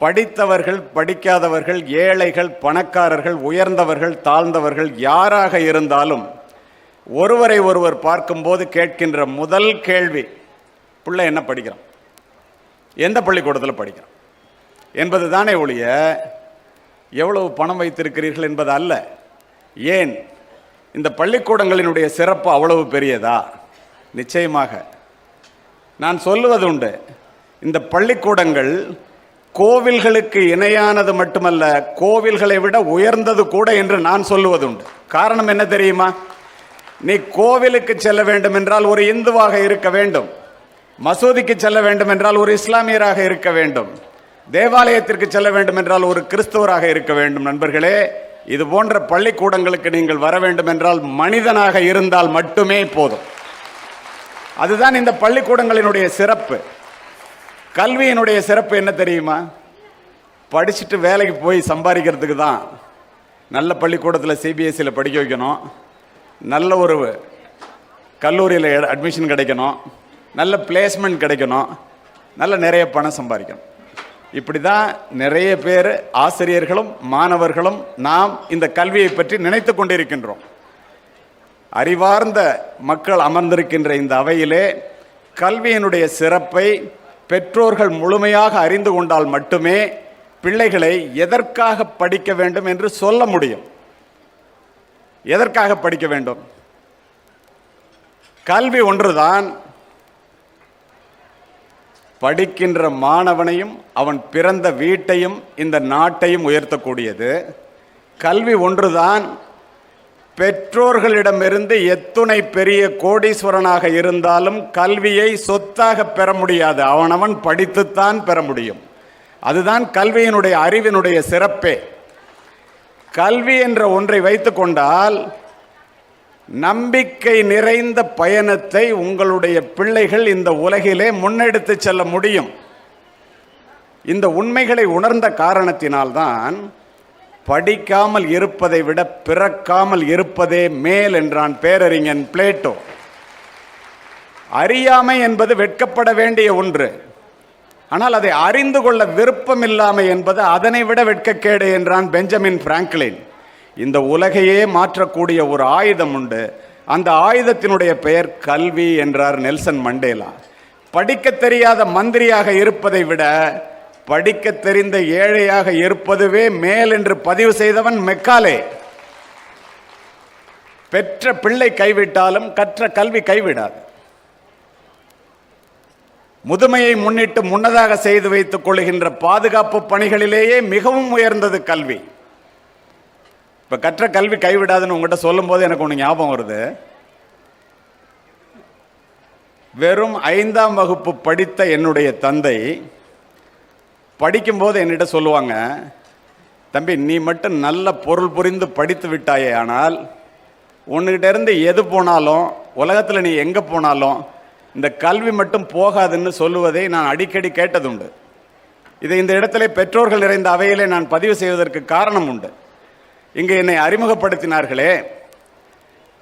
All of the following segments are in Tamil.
படித்தவர்கள், படிக்காதவர்கள், ஏழைகள், பணக்காரர்கள், உயர்ந்தவர்கள், தாழ்ந்தவர்கள் யாராக இருந்தாலும் ஒருவரை ஒருவர் பார்க்கும்போது கேட்கின்ற முதல் கேள்வி, பிள்ளை என்ன படிக்கிறான், எந்த பள்ளிக்கூடத்தில் படிக்கிறான் என்பது தானே ஒழிய எவ்வளவு பணம் வைத்திருக்கிறீர்கள் என்பது அல்ல. ஏன் இந்த பள்ளிக்கூடங்களினுடைய சிறப்பு அவ்வளவு பெரியதா? நிச்சயமாக. நான் சொல்லுவது உண்டு, இந்த பள்ளிக்கூடங்கள் கோவில்களுக்கு இணையானது மட்டுமல்ல, கோவில்களை விட உயர்ந்தது கூட என்று நான் சொல்லுவது உண்டு. காரணம் என்ன தெரியுமா? நீ கோவிலுக்கு செல்ல வேண்டும் என்றால் ஒரு இந்துவாக இருக்க வேண்டும், மசூதிக்கு செல்ல வேண்டும் என்றால் ஒரு இஸ்லாமியராக இருக்க வேண்டும், தேவாலயத்திற்கு செல்ல வேண்டும் என்றால் ஒரு கிறிஸ்தவராக இருக்க வேண்டும். நண்பர்களே, இது போன்ற பள்ளிக்கூடங்களுக்கு நீங்கள் வர வேண்டும் என்றால் மனிதனாக இருந்தால் மட்டுமே போதும். அதுதான் இந்த பள்ளிக்கூடங்களினுடைய சிறப்பு. கல்வியினுடைய சிறப்பு என்ன தெரியுமா? படிச்சுட்டு வேலைக்கு போய் சம்பாதிக்கிறதுக்கு தான். நல்ல பள்ளிக்கூடத்தில் சிபிஎஸ்சியில் படிக்க வைக்கணும், நல்ல ஒரு கல்லூரியில் அட்மிஷன் கிடைக்கணும், நல்ல பிளேஸ்மெண்ட் கிடைக்கணும், நல்ல நிறைய பணம் சம்பாதிக்கணும். இப்படி தான் நிறைய பேர், ஆசிரியர்களும் மாணவர்களும் நாம் இந்த கல்வியை பற்றி நினைத்து கொண்டிருக்கின்றோம். அறிவார்ந்த மக்கள் அமர்ந்திருக்கின்ற இந்த அவையிலே கல்வியினுடைய சிறப்பை பெற்றோர்கள் முழுமையாக அறிந்து கொண்டால் மட்டுமே பிள்ளைகளை எதற்காக படிக்க வேண்டும் என்று சொல்ல முடியும். எதற்காக படிக்க வேண்டும்? கல்வி ஒன்றுதான் படிக்கின்ற மாணவனையும் அவன் பிறந்த வீட்டையும் இந்த நாட்டையும் உயர்த்தக்கூடியது. கல்வி ஒன்றுதான் பெற்றோர்களிடமிருந்து எத்துணை பெரிய கோடீஸ்வரனாக இருந்தாலும் கல்வியை சொத்தாக பெற முடியாது, அவனவன் படித்துத்தான் பெற முடியும். அதுதான் கல்வியினுடைய, அறிவினுடைய சிறப்பே. கல்வி என்ற ஒன்றை வைத்து கொண்டால் நம்பிக்கை நிறைந்த பயணத்தை உங்களுடைய பிள்ளைகள் இந்த உலகிலே முன்னெடுத்து செல்ல முடியும். இந்த உண்மைகளை உணர்ந்த காரணத்தினால்தான் படிக்காமல் இருப்பதை விட பிறக்காமல் இருப்பதே மேல் என்றான் பேரறிஞன் பிளேட்டோ. அறியாமை என்பது வெட்கப்பட வேண்டிய ஒன்று, ஆனால் அதை அறிந்து கொள்ள விருப்பமில்லாமை என்பது அதனை விட வெட்கக்கேடு என்றான் பெஞ்சமின் பிராங்க்லின். இந்த உலகையே மாற்றக்கூடிய ஒரு ஆயுதம் உண்டு, அந்த ஆயுதத்தினுடைய பெயர் கல்வி என்றார் நெல்சன் மண்டேலா. படிக்க தெரியாத மந்திரியாக இருப்பதை விட படிக்க தெரிந்த ஏழையாக இருப்பதுவே மேல் என்று பதிவு செய்தவன் மெக்காலே. பெற்ற பிள்ளை கைவிட்டாலும் கற்ற கல்வி கைவிடாது. முதுமையை முன்னிட்டு முன்னதாக செய்து வைத்துக் கொள்கின்ற பாதுகாப்பு பணிகளிலேயே மிகவும் உயர்ந்தது கல்வி. இப்ப கற்ற கல்வி கைவிடாதுன்னு உங்கள்கிட்ட சொல்லும் போது எனக்கு ஒன்று ஞாபகம் வருது. வெறும் 5ஆம் வகுப்பு படித்த என்னுடைய தந்தை படிக்கும்போது என்னிட்ட சொல்லுவாங்க, தம்பி நீ மட்டும் நல்ல பொருள் புரிந்து படித்து விட்டாயே, ஆனால் உன்கிட்ட இருந்து எது போனாலும் உலகத்தில் நீ எங்கே போனாலும் இந்த கல்வி மட்டும் போகாதுன்னு சொல்லுவதை நான் அடிக்கடி கேட்டதுண்டு. இதை இந்த இடத்துல பெற்றோர்கள் நிறைந்த அவையிலே நான் பதிவு செய்வதற்கு காரணம் உண்டு. இங்கு என்னை அறிமுகப்படுத்தினார்களே,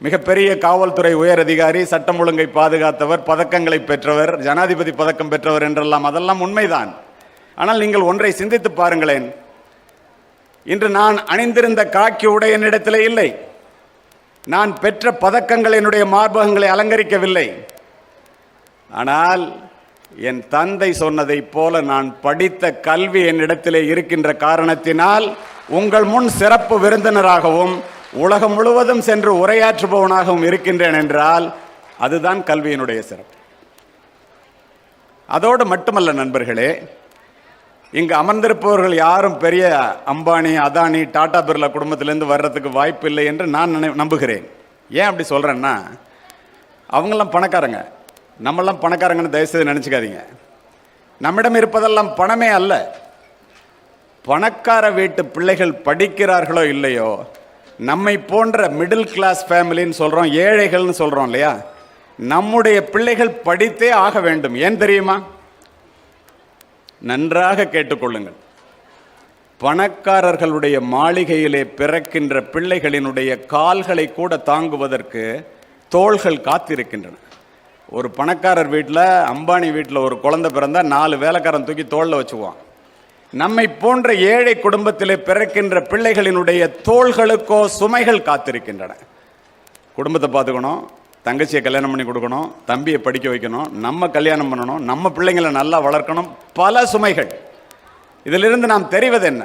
மிகப்பெரிய காவல்துறை உயர் அதிகாரி, சட்டம் ஒழுங்கை பாதுகாத்தவர், பதக்கங்களை பெற்றவர், ஜனாதிபதி பதக்கம் பெற்றவர் என்றெல்லாம், அதெல்லாம் உண்மைதான். ஆனால் நீங்கள் ஒன்றை சிந்தித்து பாருங்களேன். இன்று நான் அணிந்திருந்த காக்கி உடை என்னிடத்தில் இல்லை, நான் பெற்ற பதக்கங்கள் என்னுடைய மார்பகங்களை அலங்கரிக்கவில்லை. ஆனால் என் தந்தை சொன்னதை போல நான் படித்த கல்வி என்னிடத்திலே இருக்கின்ற காரணத்தினால் உங்கள் முன் சிறப்பு விருந்தினராகவும் உலகம் முழுவதும் சென்று உரையாற்றுபவனாகவும் இருக்கின்றேன் என்றால் அதுதான் கல்வியினுடைய சிறப்பு. அதோடு மட்டுமல்ல நண்பர்களே, இங்கு அமர்ந்திருப்பவர்கள் யாரும் பெரிய அம்பானி, அதானி, டாடா பிர்லா குடும்பத்திலேருந்து வர்றதுக்கு வாய்ப்பு இல்லை என்று நான் நம்புகிறேன். ஏன் அப்படி சொல்கிறேன்னா, அவங்கெல்லாம் பணக்காரங்க, நம்மெல்லாம் பணக்காரங்கன்னு தயவுசெய்து நினச்சிக்காதீங்க. நம்மிடம் இருப்பதெல்லாம் பணமே அல்ல. பணக்கார வீட்டு பிள்ளைகள் படிக்கிறார்களோ இல்லையோ, நம்மை போன்ற மிடில் கிளாஸ் ஃபேமிலின்னு சொல்கிறோம், ஏழைகள்னு சொல்கிறோம் இல்லையா, நம்முடைய பிள்ளைகள் படித்தே ஆக வேண்டும். ஏன் தெரியுமா? நன்றாக கேட்டுக்கொள்ளுங்கள். பணக்காரர்களுடைய மாளிகையிலே பிறக்கின்ற பிள்ளைகளினுடைய கால்களை கூட தாங்குவதற்கு தோள்கள் காத்திருக்கின்றன. ஒரு பணக்காரர் வீட்டில், அம்பானி வீட்டில் ஒரு குழந்தை பிறந்தால் 4 வேலைக்காரன் தூக்கி தோளில் வச்சுக்குவான். நம்மை போன்ற ஏழை குடும்பத்திலே பிறக்கின்ற பிள்ளைகளினுடைய தோள்களுக்கோ சுமைகள் காத்திருக்கின்றன. குடும்பத்தை பார்த்துக்கணும், தங்கச்சியை கல்யாணம் பண்ணி கொடுக்கணும், தம்பியை படிக்க வைக்கணும், நம்ம கல்யாணம் பண்ணணும், நம்ம பிள்ளைங்களை நல்லா வளர்க்கணும், பல சுமைகள். இதிலிருந்து நாம் தெரிவது என்ன?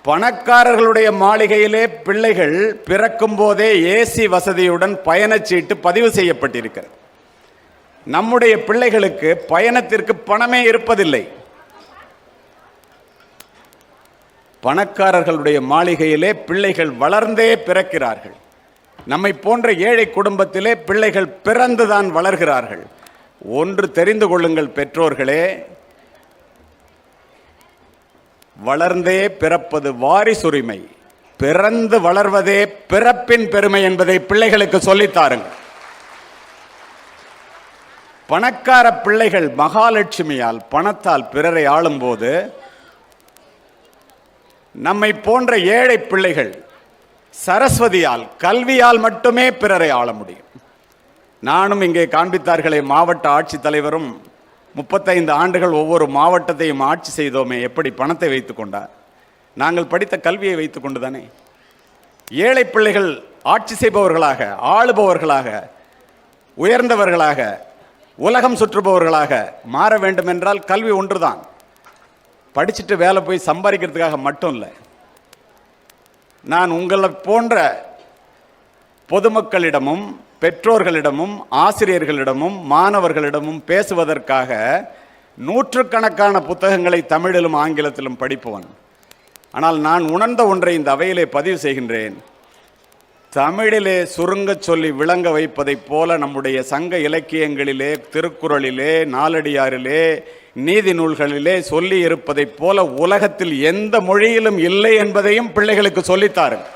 பணக்காரர்களுடைய மாளிகையிலே பிள்ளைகள் பிறக்கும் போதே ஏசி வசதியுடன் பயணச்சீட்டு பதிவு செய்யப்பட்டிருக்கிறது. நம்முடைய பிள்ளைகளுக்கு பயணத்திற்கு பணமே இருப்பதில்லை. பணக்காரர்களுடைய மாளிகையிலே பிள்ளைகள் வளர்ந்தே பிறக்கிறார்கள். நம்மை போன்ற ஏழை குடும்பத்திலே பிள்ளைகள் பிறந்துதான் வளர்கிறார்கள். ஒன்று தெரிந்து கொள்ளுங்கள் பெற்றோர்களே, வளர்ந்தே பிறப்பது வாரிசுரிமை, பிறந்து வளர்வதே பிறப்பின் பெருமை என்பதை பிள்ளைகளுக்கு சொல்லித்தாருங்கள். பணக்கார பிள்ளைகள் மகாலட்சுமியால் பணத்தால் பிறரை ஆளும்போது, நம்மை போன்ற ஏழை பிள்ளைகள் சரஸ்வதியால் கல்வியால் மட்டுமே பிறரை ஆள முடியும். நானும் இங்கே காண்பித்தார்களே, மாவட்ட ஆட்சித்தலைவரும் 35 ஆண்டுகள் ஒவ்வொரு மாவட்டத்தையும் ஆட்சி செய்தோமே, எப்படி பணத்தை வைத்துக் கொண்டார்? நாங்கள் படித்த கல்வியை வைத்துக் கொண்டு தானே. ஏழை பிள்ளைகள் ஆட்சி செய்பவர்களாக, ஆளுபவர்களாக, உயர்ந்தவர்களாக, உலகம் சுற்றுபவர்களாக மாற வேண்டும் என்றால் கல்வி ஒன்றுதான். படிச்சுட்டு வேலை போய் சம்பாதிக்கிறதுக்காக மட்டும் இல்லை. நான் உங்களை போன்ற பொதுமக்களிடமும் பெற்றோர்களிடமும் ஆசிரியர்களிடமும் மாணவர்களிடமும் பேசுவதற்காக நூற்றுக்கணக்கான புத்தகங்களை தமிழிலும் ஆங்கிலத்திலும் படிப்பவன். ஆனால் நான் உணர்ந்த ஒன்றை இந்த அவையிலே பதிவு செய்கின்றேன். தமிழிலே சுருங்க சொல்லி விளங்க வைப்பதைப் போல நம்முடைய சங்க இலக்கியங்களிலே, திருக்குறளிலே, நாலடியாரிலே, நீதி நூல்களிலே சொல்லி இருப்பதைப் போல உலகத்தில் எந்த மொழியிலும் இல்லை என்பதையும் பிள்ளைகளுக்கு சொல்லித்தாருங்கள்.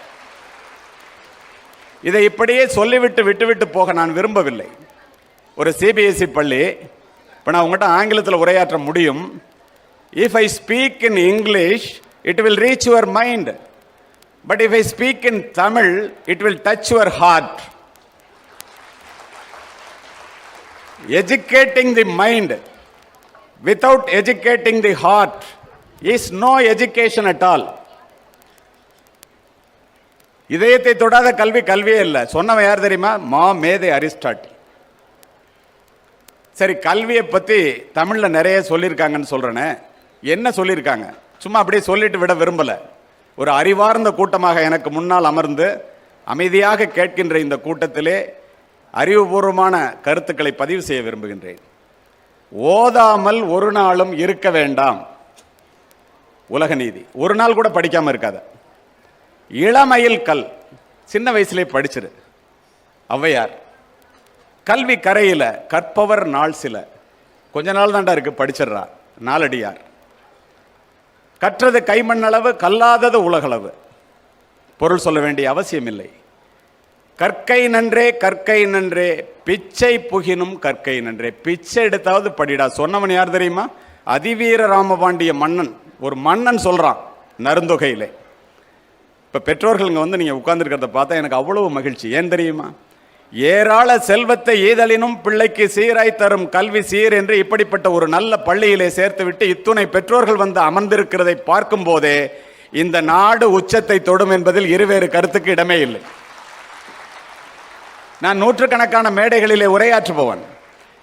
இதை இப்படியே சொல்லிவிட்டு விட்டுவிட்டு போக நான் விரும்பவில்லை. ஒரு சிபிஎஸ்இ பள்ளி, இப்போ நான் உங்கள்கிட்ட ஆங்கிலத்தில் உரையாற்ற முடியும். If I speak in English it will reach your mind, but if I speak in Tamil it will touch your heart. Educating the mind without educating the heart is no education at all. இதயத்தை தொடாத கல்வி கல்வியே இல்லை. சொன்னவன் யார் தெரியுமா? மேதை அரிஸ்டாட்டில். சரி, கல்வியை பற்றி தமிழில் நிறைய சொல்லியிருக்காங்கன்னு சொல்கிறேனே, என்ன சொல்லியிருக்காங்க? சும்மா அப்படியே சொல்லிட்டு விட விரும்பலை. ஒரு அறிவார்ந்த கூட்டமாக எனக்கு முன்னால் அமர்ந்து அமைதியாக கேட்கின்ற இந்த கூட்டத்திலே அறிவுபூர்வமான கருத்துக்களை பதிவு செய்ய விரும்புகின்றேன். ஓதாமல் ஒரு நாளும் இருக்க வேண்டாம். உலக நீதி. ஒரு நாள் கூட படிக்காமல் இருக்காத. இளமையில் கல், சின்ன வயசுலே படிச்சிரு. ஔவையார். கல்வி கரையில கற்பவர் நாள் சில, கொஞ்ச நாள் தாண்டா இருக்கு, படிச்சிடுறா. நாலடியார். கற்றது கைமண்ணளவு, கல்லாதது உலகளவு. பொருள் சொல்ல வேண்டிய அவசியம் இல்லை. கற்கை நன்றே, கற்கை நன்றே, பிச்சை புகினும் கற்கை நன்றே. பிச்சை எடுத்தாவது படிடா. சொன்னவன் யார் தெரியுமா? அதிவீர ராமபாண்டிய மன்னன். ஒரு மன்னன் சொல்றான் நருந்தொகையிலே. இப்போ பெற்றோர்கள் இங்கே வந்து நீங்கள் உட்கார்ந்துருக்கிறத பார்த்தா எனக்கு அவ்வளவு மகிழ்ச்சி. ஏன் தெரியுமா? ஏராள செல்வத்தை ஈதலினும் பிள்ளைக்கு சீராய் தரும் கல்வி சீர் என்று இப்படிப்பட்ட ஒரு நல்ல பள்ளியிலே சேர்த்துவிட்டு இத்துணை பெற்றோர்கள் வந்து அமர்ந்திருக்கிறதை பார்க்கும் போதே இந்த நாடு உச்சத்தை தொடும் என்பதில் இருவேறு கருத்துக்கு இடமே இல்லை. நான் நூற்றுக்கணக்கான மேடைகளிலே உரையாற்றுபவன்.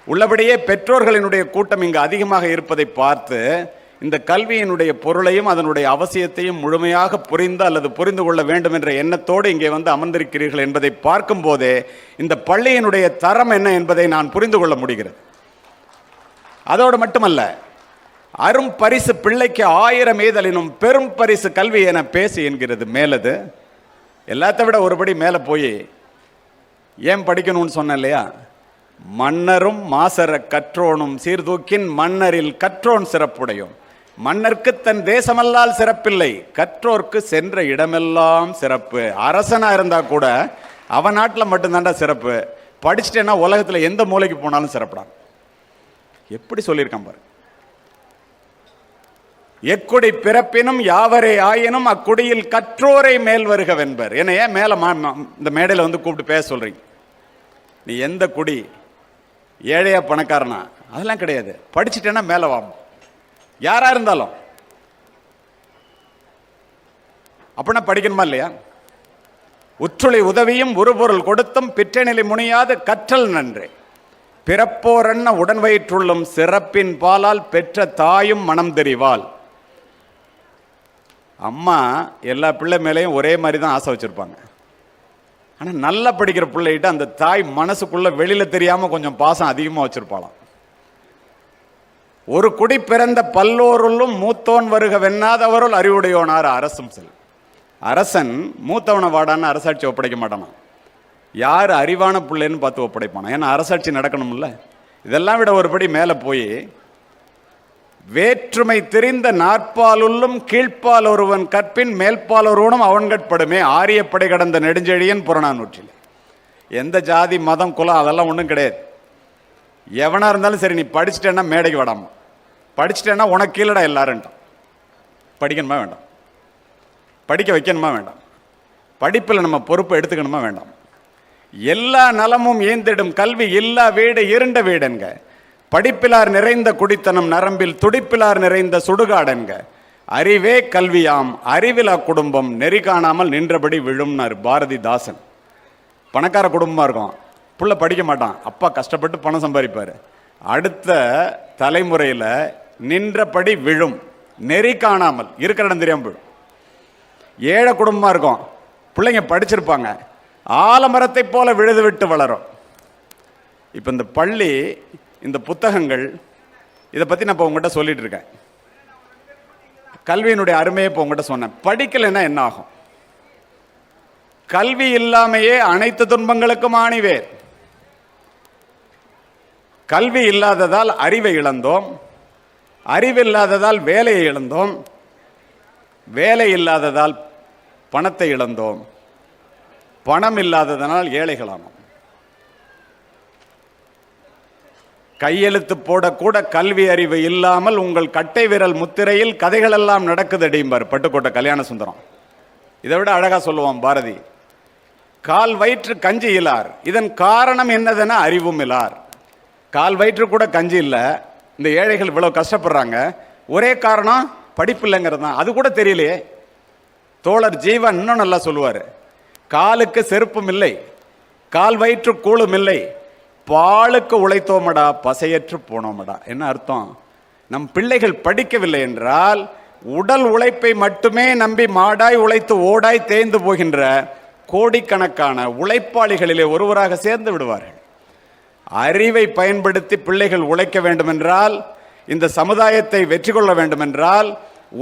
உள்ளபடியே பெற்றோர்களினுடைய கூட்டம் இங்கு அதிகமாக இருப்பதை பார்த்து இந்த கல்வியினுடைய பொருளையும் அதனுடைய அவசியத்தையும் முழுமையாக புரிந்து அல்லது புரிந்து கொள்ள வேண்டும் என்ற எண்ணத்தோடு இங்கே வந்து அமர்ந்திருக்கிறீர்கள் என்பதை பார்க்கும் போதே இந்த பள்ளியினுடைய தரம் என்ன என்பதை நான் புரிந்து கொள்ள முடிகிறது. அதோடு மட்டுமல்ல, அரும் பரிசு பிள்ளைக்கு 1000 ஈதலினும் பெரும் பரிசு கல்வி என பேசி என்கிறது மேலது. எல்லாத்த விட ஒருபடி மேலே போய் ஏன் படிக்கணும்னு சொன்ன இல்லையா? மன்னரும் மாசர கற்றோனும் சீர்தூக்கின் மன்னரில் கற்றோன் சிறப்புடையும். மன்னருக்கு தன் தேசமல்லால் சிறப்பில்லை, கற்றோர்க்கு சென்ற இடமெல்லாம் சிறப்பு. அரசனா இருந்தா கூட அவன் நாட்டில் மட்டும்தாண்டா சிறப்பு. படிச்சுட்டேன்னா உலகத்தில் எந்த மூலைக்கு போனாலும் சிறப்படான். எப்படி சொல்லியிருக்கான் பாரு. எக்குடி பிறப்பினும் யாவரே ஆயினும் அக்குடியில் கற்றோரை மேல் வருகவென்பர். என்ன ஏன் மேலே இந்த மேடையில் வந்து கூப்பிட்டு பேச சொல்றீங்க? நீ எந்த குடி, ஏழையா பணக்காரனா, அதெல்லாம் கிடையாது. படிச்சுட்டேன்னா மேலே வா. யாரா இருந்தாலும் அப்படின்னா படிக்கணுமா இல்லையா? உற்றுளி உதவியும் உருபொருள் கொடுத்தும் பிற்றநிலை முனியாது கற்றல் நன்றே. பிறப்போரன்ன உடன் வயிற்றுள்ளும் சிறப்பின் பாலால் பெற்ற தாயும் மனம் தெரிவாள். அம்மா எல்லா பிள்ளை மேலேயும் ஒரே மாதிரி தான் ஆசை வச்சிருப்பாங்க. ஆனால் நல்லா படிக்கிற பிள்ளைகிட்ட அந்த தாய் மனசுக்குள்ள வெளியில தெரியாம கொஞ்சம் பாசம் அதிகமாக வச்சிருப்பாளாம். ஒரு குடி பிறந்த பல்லோருள்ளும் மூத்தோன் வருக வெண்ணாதவருள் அறிவுடையோனார் அரசும் செல். அரசன் மூத்தவனை வாடான்னு அரசாட்சி ஒப்படைக்க மாட்டானா. யார் அறிவான பிள்ளைன்னு பார்த்து ஒப்படைப்பானா. ஏன்னா அரசாட்சி நடக்கணும்ல. இதெல்லாம் விட ஒருபடி மேலே போய் வேற்றுமை தெரிந்த நாற்பாலுள்ளும் கீழ்ப்பால் ஒருவன் கற்பின் மேல்பால் ஒருவனும் அவன்கட்படுமே ஆரியப்படை கடந்த நெடுஞ்செழியன் புறநானூற்றில். எந்த ஜாதி மதம் குலம் அதெல்லாம் ஒன்றும் கிடையாது. எவனா இருந்தாலும் சரி, நீ படிச்சுட்டேன்னா மேடைக்கு விடாம, படிச்சுட்டேன்னா உனக்கு கீழடா எல்லாருன்ட்டான். படிக்கணுமா வேண்டாம்? படிக்க வைக்கணுமா வேண்டாம்? படிப்பில் நம்ம பொறுப்பை எடுத்துக்கணுமா வேண்டாம்? எல்லா நலமும் ஏந்திடும் கல்வி இல்லா வீடு இருண்ட வீடுங்க. படிப்பிலார் நிறைந்த குடித்தனம் நரம்பில் துடிப்பிலார் நிறைந்த சுடுகாடுங்க. அறிவே கல்வியாம் அறிவிலா குடும்பம் நெறி காணாமல் நின்றபடி விழும்னார் பாரதிதாசன். பணக்கார குடும்பமாக இருக்கும், புள்ள படிக்க மாட்டான், அப்பா கஷ்டப்பட்டு பணம் சம்பாதிப்பார். அடுத்த தலைமுறையில் நின்றபடி விழும், நெறி காணாமல், இருக்கிற இடம் தெரியாமல் விழும். ஏழை குடும்பமாக இருக்கும், பிள்ளைங்க படிச்சிருப்பாங்க, ஆலமரத்தை போல விழுது விட்டு வளரும். இப்போ இந்த பள்ளி, இந்த புத்தகங்கள், இதை பற்றி நான் இப்போ உங்கள்கிட்ட சொல்லிட்டு இருக்கேன். கல்வியினுடைய அருமையை இப்போ உங்கள்கிட்ட சொன்னேன். படிக்கலைன்னா என்ன ஆகும்? கல்வி இல்லாமையே அனைத்து துன்பங்களுக்கும் ஆணிவேர். கல்வி இல்லாததால் அறிவை இழந்தோம், அறிவில்லாததால் வேலையை இழந்தோம், வேலை இல்லாததால் பணத்தை இழந்தோம், பணம் இல்லாததனால் ஏழைகளானோம். கையெழுத்து போடக்கூட கல்வி அறிவு இல்லாமல் உங்கள் கட்டை விரல் முத்திரையில் கதைகள் எல்லாம் நடக்குது அடிம்பார் பட்டுக்கோட்டை கல்யாண சுந்தரம். இதை விட அழகா சொல்லுவான் பாரதி. கால் வயிற்று கஞ்சி இலார், இதன் காரணம் என்னதுன்னா அறிவும் இலார். கால் வயிற்று கூட கஞ்சி இல்லை, இந்த ஏழைகள் இவ்வளவு கஷ்டப்படுறாங்க, ஒரே காரணம் படிப்பு இல்லைங்கிறது தான். அது கூட தெரியலையே. தோழர் ஜீவன் இன்னும் நல்லா சொல்லுவார். காலுக்கு செருப்பும் இல்லை, கால் வயிற்று கூழும் இல்லை, பாலுக்கு உழைத்தோமடா பசையற்று போனோமடா. என்ன அர்த்தம்? நம் பிள்ளைகள் படிக்கவில்லை என்றால் உடல் உழைப்பை மட்டுமே நம்பி மாடாய் உழைத்து ஓடாய் தேய்ந்து போகின்ற கோடிக்கணக்கான உழைப்பாளிகளிலே ஒருவராக சேர்ந்து விடுவார்கள். அறிவை பயன்படுத்தி பிள்ளைகள் உழைக்க வேண்டுமென்றால், இந்த சமுதாயத்தை வெற்றி கொள்ள வேண்டுமென்றால்,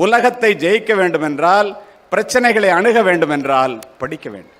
உலகத்தை ஜெயிக்க வேண்டுமென்றால், பிரச்சனைகளை அணுக வேண்டுமென்றால் படிக்க வேண்டும்.